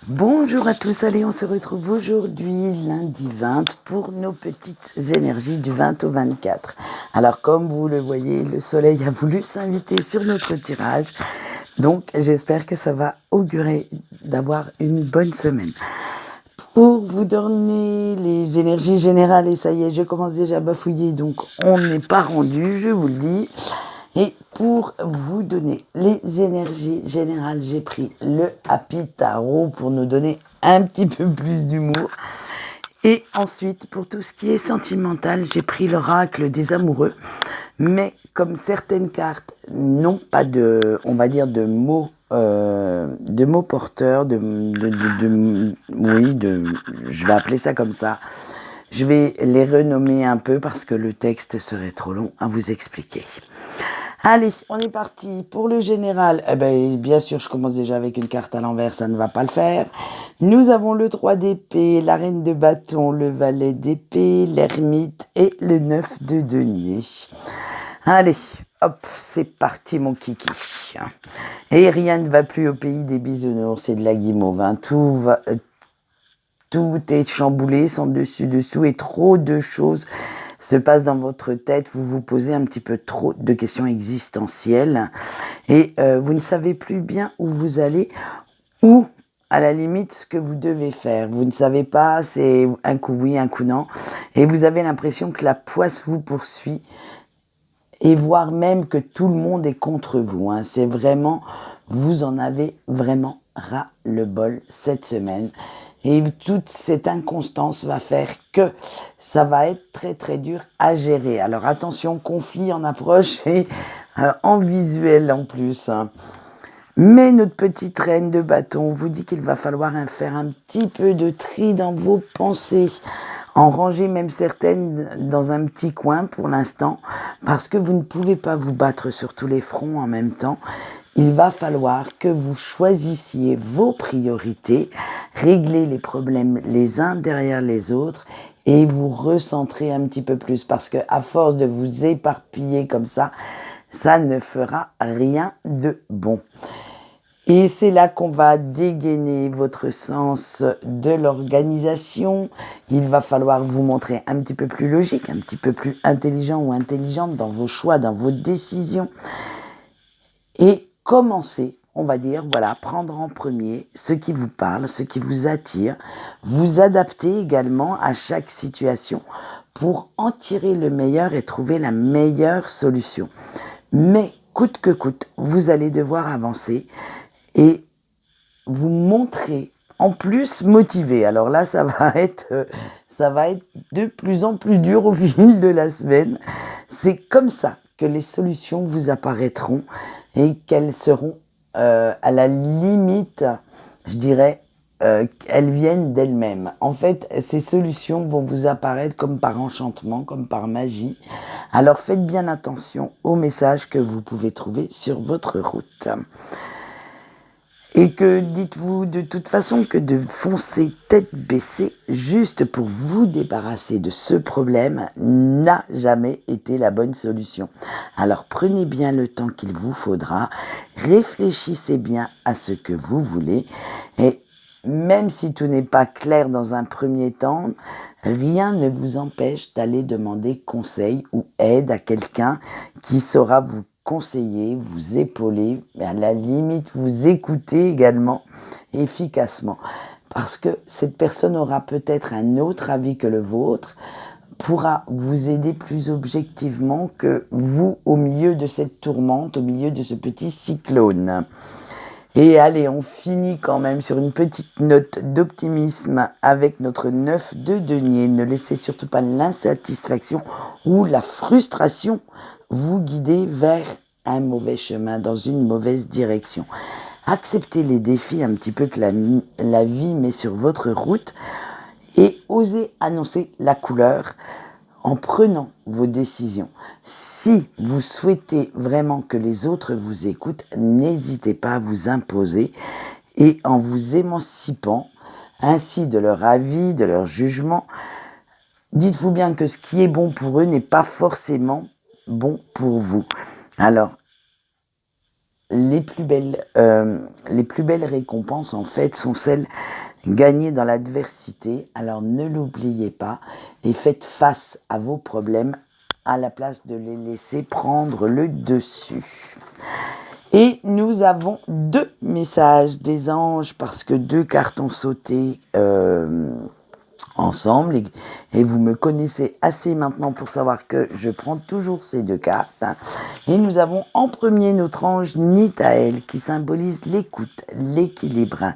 Bonjour à tous, allez, on se retrouve aujourd'hui, lundi 20, pour nos petites énergies du 20 au 24. Alors, comme vous le voyez, le soleil a voulu s'inviter sur notre tirage, donc j'espère que ça va augurer d'avoir une bonne semaine. Pour vous donner les énergies générales, et ça y est, je commence déjà à bafouiller, donc on n'est pas rendu, je vous le dis. Et pour vous donner les énergies générales, j'ai pris le Happy Tarot pour nous donner un petit peu plus d'humour. Et ensuite, pour tout ce qui est sentimental, j'ai pris l'oracle des amoureux. Mais comme certaines cartes n'ont pas de, on va dire, de mots porteurs, je vais appeler ça comme ça. Je vais les renommer un peu parce que le texte serait trop long à vous expliquer. Allez, on est parti pour le général. Eh ben, bien sûr, je commence déjà avec une carte à l'envers, ça ne va pas le faire. Nous avons le 3 d'épée, la reine de bâton, le valet d'épée, l'ermite et le 9 de denier. Allez, hop, c'est parti mon kiki. Et rien ne va plus au pays des bisounours, c'est de la guimauve. Hein. Tout est chamboulé, sans dessus-dessous et trop de choses se passent dans votre tête. Vous vous posez un petit peu trop de questions existentielles et vous ne savez plus bien où vous allez ou à la limite ce que vous devez faire. Vous ne savez pas, c'est un coup oui, un coup non et vous avez l'impression que la poisse vous poursuit et voire même que tout le monde est contre vous. Hein. C'est vraiment, vous en avez vraiment ras le bol cette semaine. Et toute cette inconstance va faire que ça va être très très dur à gérer. Alors attention, conflit en approche et en visuel en plus. Hein. Mais notre petite reine de bâton vous dit qu'il va falloir faire un petit peu de tri dans vos pensées, en ranger même certaines dans un petit coin pour l'instant, parce que vous ne pouvez pas vous battre sur tous les fronts en même temps. Il va falloir que vous choisissiez vos priorités, régler les problèmes les uns derrière les autres et vous recentrer un petit peu plus, parce que à force de vous éparpiller comme ça ne fera rien de bon. Et c'est là qu'on va dégainer votre sens de l'organisation. Il va falloir vous montrer un petit peu plus logique, un petit peu plus intelligent ou intelligente dans vos choix, dans vos décisions. Et commencer, on va dire, voilà, prendre en premier ce qui vous parle, ce qui vous attire. Vous adapter également à chaque situation pour en tirer le meilleur et trouver la meilleure solution. Mais coûte que coûte, vous allez devoir avancer et vous montrer en plus motivé. Alors là, ça va être de plus en plus dur au fil de la semaine. C'est comme ça que les solutions vous apparaîtront et qu'elles seront à la limite, je dirais, elles viennent d'elles-mêmes. En fait, ces solutions vont vous apparaître comme par enchantement, comme par magie. Alors faites bien attention aux messages que vous pouvez trouver sur votre route. Et que dites-vous de toute façon que de foncer tête baissée juste pour vous débarrasser de ce problème n'a jamais été la bonne solution. Alors prenez bien le temps qu'il vous faudra, réfléchissez bien à ce que vous voulez et même si tout n'est pas clair dans un premier temps, rien ne vous empêche d'aller demander conseil ou aide à quelqu'un qui saura vous conseiller, vous épauler, mais à la limite vous écouter également efficacement. Parce que cette personne aura peut-être un autre avis que le vôtre, pourra vous aider plus objectivement que vous au milieu de cette tourmente, au milieu de ce petit cyclone. Et allez, on finit quand même sur une petite note d'optimisme avec notre 9 de denier. Ne laissez surtout pas l'insatisfaction ou la frustration vous guider vers un mauvais chemin, dans une mauvaise direction. Acceptez les défis un petit peu que la vie met sur votre route et osez annoncer la couleur en prenant vos décisions. Si vous souhaitez vraiment que les autres vous écoutent, n'hésitez pas à vous imposer et en vous émancipant ainsi de leur avis, de leur jugement, dites-vous bien que ce qui est bon pour eux n'est pas forcément bon pour vous. Alors, les plus belles récompenses, en fait, sont celles gagnées dans l'adversité. Alors ne l'oubliez pas et faites face à vos problèmes à la place de les laisser prendre le dessus. Et nous avons 2 messages des anges parce que 2 cartes ont sauté ensemble et vous me connaissez assez maintenant pour savoir que je prends toujours ces 2 cartes. Et nous avons en premier notre ange Nitaël qui symbolise l'écoute, l'équilibre.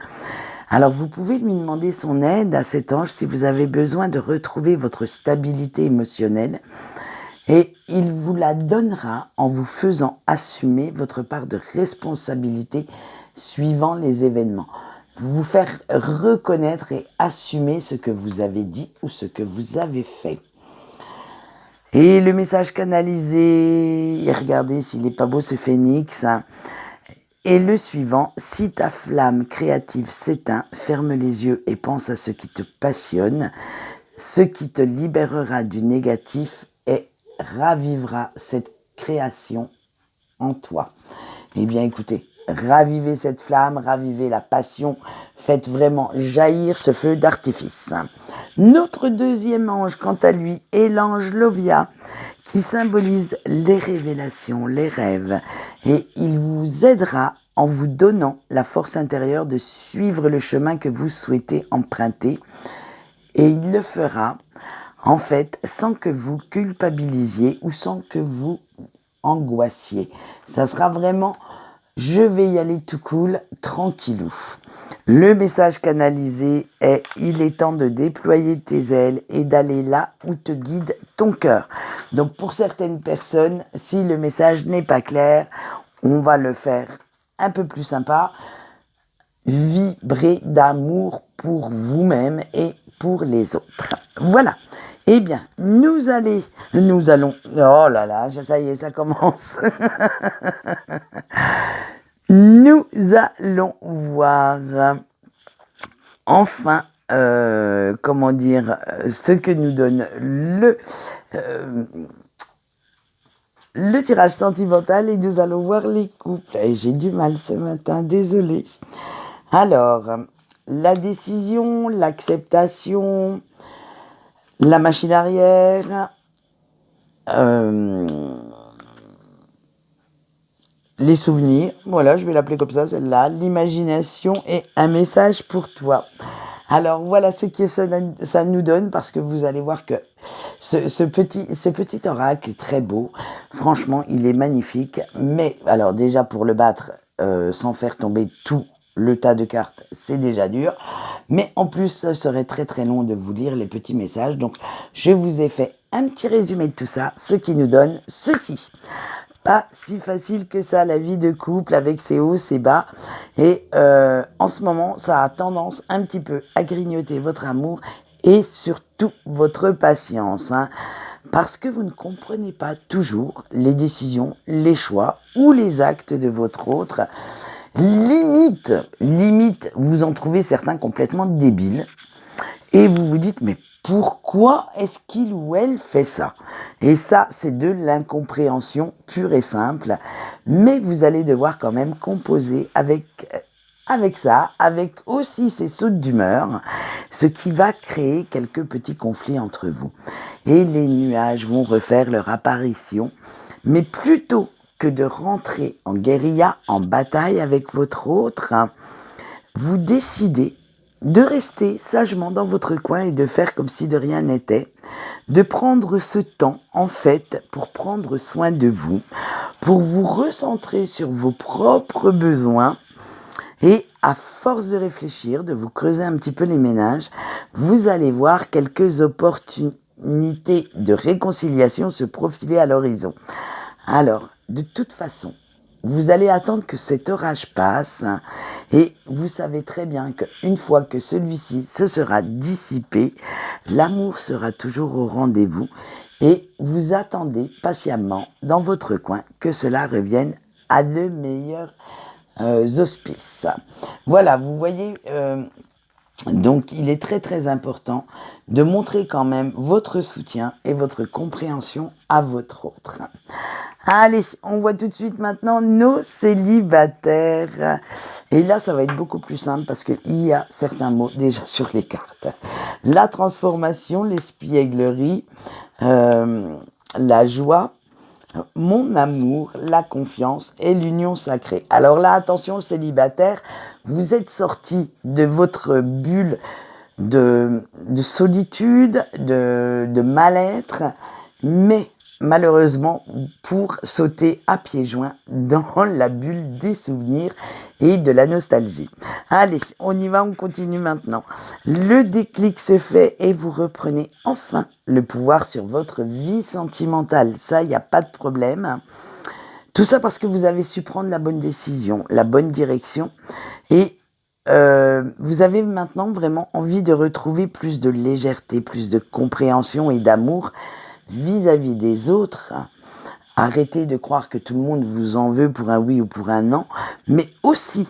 Alors vous pouvez lui demander son aide à cet ange si vous avez besoin de retrouver votre stabilité émotionnelle. Et il vous la donnera en vous faisant assumer votre part de responsabilité suivant les événements. Vous faire reconnaître et assumer ce que vous avez dit ou ce que vous avez fait. Et le message canalisé, et regardez s'il n'est pas beau ce phénix, et le suivant, si ta flamme créative s'éteint, ferme les yeux et pense à ce qui te passionne, ce qui te libérera du négatif et ravivera cette création en toi. Eh bien écoutez, ravivez cette flamme, ravivez la passion, faites vraiment jaillir ce feu d'artifice. Notre deuxième ange, quant à lui, est l'ange Lovia, qui symbolise les révélations, les rêves, et il vous aidera en vous donnant la force intérieure de suivre le chemin que vous souhaitez emprunter, et il le fera en fait sans que vous culpabilisiez ou sans que vous angoissiez. Ça sera vraiment je vais y aller tout cool, tranquillou. Le message canalisé est il est temps de déployer tes ailes et d'aller là où te guide ton cœur. Donc pour certaines personnes, si le message n'est pas clair, on va le faire un peu plus sympa. Vibrez d'amour pour vous-même et pour les autres. Voilà. Eh bien, nous allons, oh là là, ça y est, ça commence. Nous allons voir enfin, ce que nous donne le tirage sentimental et nous allons voir les couples. Et j'ai du mal ce matin, désolée. Alors, la décision, l'acceptation, la machine arrière, les souvenirs, voilà, je vais l'appeler comme ça, celle-là, l'imagination et un message pour toi. Alors voilà ce que ça nous donne parce que vous allez voir que ce petit oracle est très beau. Franchement, il est magnifique. Mais alors déjà pour le battre sans faire tomber tout le tas de cartes, c'est déjà dur. Mais en plus, ça serait très très long de vous lire les petits messages. Donc je vous ai fait un petit résumé de tout ça, ce qui nous donne ceci. Pas si facile que ça, la vie de couple avec ses hauts, ses bas. Et en ce moment, ça a tendance un petit peu à grignoter votre amour et surtout votre patience. Parce que vous ne comprenez pas toujours les décisions, les choix ou les actes de votre autre. Limite, vous en trouvez certains complètement débiles. Et vous vous dites, mais pourquoi est-ce qu'il ou elle fait ça? Et ça, c'est de l'incompréhension pure et simple. Mais vous allez devoir quand même composer avec ça, avec aussi ces sautes d'humeur, ce qui va créer quelques petits conflits entre vous. Et les nuages vont refaire leur apparition. Mais plutôt que de rentrer en guérilla, en bataille avec votre autre, vous décidez de rester sagement dans votre coin et de faire comme si de rien n'était, de prendre ce temps, en fait, pour prendre soin de vous, pour vous recentrer sur vos propres besoins et à force de réfléchir, de vous creuser un petit peu les ménages, vous allez voir quelques opportunités de réconciliation se profiler à l'horizon. Alors, de toute façon, vous allez attendre que cet orage passe et vous savez très bien qu'une fois que celui-ci se sera dissipé, l'amour sera toujours au rendez-vous et vous attendez patiemment dans votre coin que cela revienne à de meilleurs auspices. Voilà, vous voyez, donc il est très très important de montrer quand même votre soutien et votre compréhension à votre autre. Allez, on voit tout de suite maintenant nos célibataires. Et là, ça va être beaucoup plus simple parce qu'il y a certains mots déjà sur les cartes. La transformation, l'espièglerie, la joie, mon amour, la confiance et l'union sacrée. Alors là, attention, célibataire, vous êtes sorti de votre bulle de solitude, de mal-être, mais malheureusement pour sauter à pieds joints dans la bulle des souvenirs et de la nostalgie. Allez, on y va, on continue maintenant. Le déclic se fait et vous reprenez enfin le pouvoir sur votre vie sentimentale. Ça, il n'y a pas de problème. Tout ça parce que vous avez su prendre la bonne décision, la bonne direction et vous avez maintenant vraiment envie de retrouver plus de légèreté, plus de compréhension et d'amour vis-à-vis des autres. Arrêtez de croire que tout le monde vous en veut pour un oui ou pour un non, mais aussi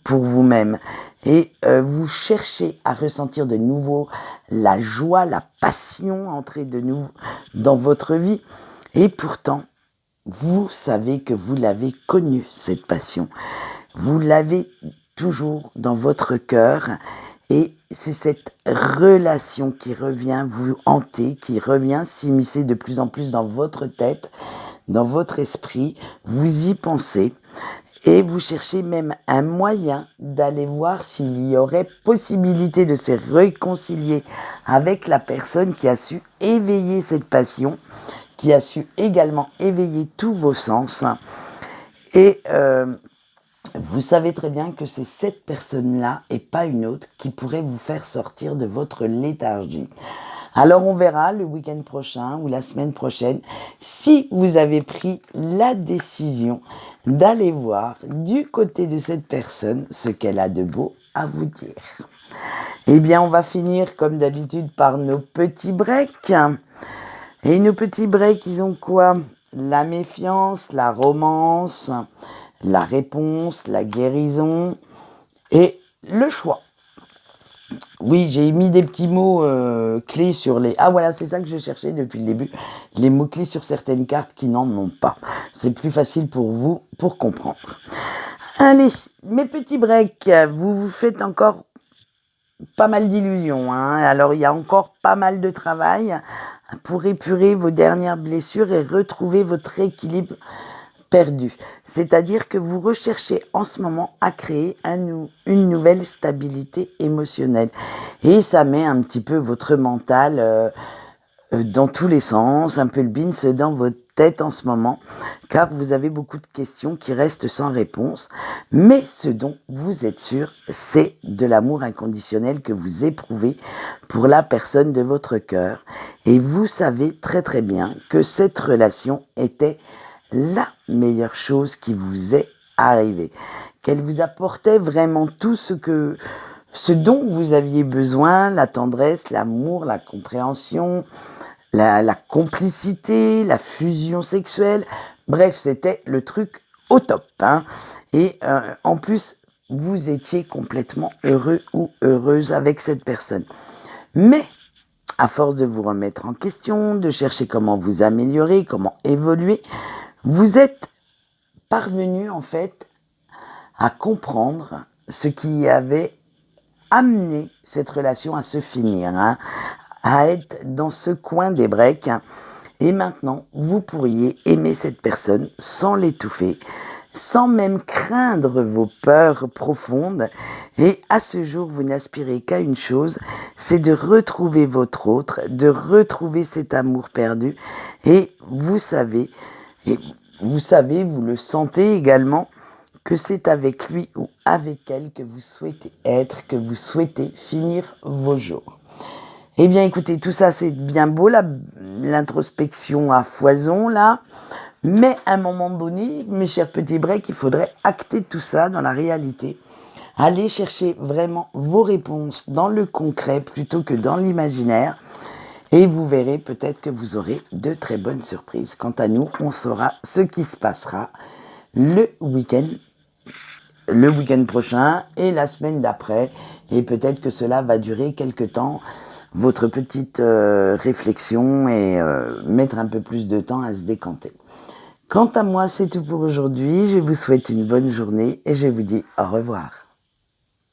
pour vous-même. Et vous cherchez à ressentir de nouveau la joie, la passion entrer de nouveau dans votre vie. Et pourtant, vous savez que vous l'avez connue, cette passion. Vous l'avez toujours dans votre cœur et c'est cette relation qui revient vous hanter, qui revient s'immiscer de plus en plus dans votre tête, dans votre esprit. Vous y pensez et vous cherchez même un moyen d'aller voir s'il y aurait possibilité de se réconcilier avec la personne qui a su éveiller cette passion, qui a su également éveiller tous vos sens. Et vous savez très bien que c'est cette personne-là et pas une autre qui pourrait vous faire sortir de votre léthargie. Alors on verra le week-end prochain ou la semaine prochaine si vous avez pris la décision d'aller voir du côté de cette personne ce qu'elle a de beau à vous dire. Eh bien on va finir comme d'habitude par nos petits breaks. Et nos petits breaks, ils ont quoi? La méfiance, la romance, la réponse, la guérison et le choix. Oui, j'ai mis des petits mots clés sur les... Ah voilà, c'est ça que je cherchais depuis le début. Les mots-clés sur certaines cartes qui n'en ont pas. C'est plus facile pour vous pour comprendre. Allez, mes petits breaks, vous vous faites encore pas mal d'illusions. Alors, il y a encore pas mal de travail pour épurer vos dernières blessures et retrouver votre équilibre perdu. C'est-à-dire que vous recherchez en ce moment à créer une nouvelle stabilité émotionnelle. Et ça met un petit peu votre mental dans tous les sens, un peu le bins dans votre tête en ce moment, car vous avez beaucoup de questions qui restent sans réponse. Mais ce dont vous êtes sûr, c'est de l'amour inconditionnel que vous éprouvez pour la personne de votre cœur. Et vous savez très très bien que cette relation était la meilleure chose qui vous est arrivée, qu'elle vous apportait vraiment tout ce dont vous aviez besoin, la tendresse, l'amour, la compréhension, la complicité, la fusion sexuelle. Bref, c'était le truc au top. Et en plus, vous étiez complètement heureux ou heureuse avec cette personne. Mais à force de vous remettre en question, de chercher comment vous améliorer, comment évoluer, vous êtes parvenu en fait à comprendre ce qui avait amené cette relation à se finir, à être dans ce coin des breaks. Et maintenant, vous pourriez aimer cette personne sans l'étouffer, sans même craindre vos peurs profondes. Et à ce jour, vous n'aspirez qu'à une chose, c'est de retrouver votre autre, de retrouver cet amour perdu. Et vous savez, vous le sentez également, que c'est avec lui ou avec elle que vous souhaitez être, que vous souhaitez finir vos jours. Eh bien, écoutez, tout ça, c'est bien beau, l'introspection à foison, là. Mais à un moment donné, mes chers petits breaks, il faudrait acter tout ça dans la réalité. Allez chercher vraiment vos réponses dans le concret plutôt que dans l'imaginaire. Et vous verrez peut-être que vous aurez de très bonnes surprises. Quant à nous, on saura ce qui se passera le week-end prochain et la semaine d'après. Et peut-être que cela va durer quelque temps, votre petite réflexion et mettre un peu plus de temps à se décanter. Quant à moi, c'est tout pour aujourd'hui. Je vous souhaite une bonne journée et je vous dis au revoir.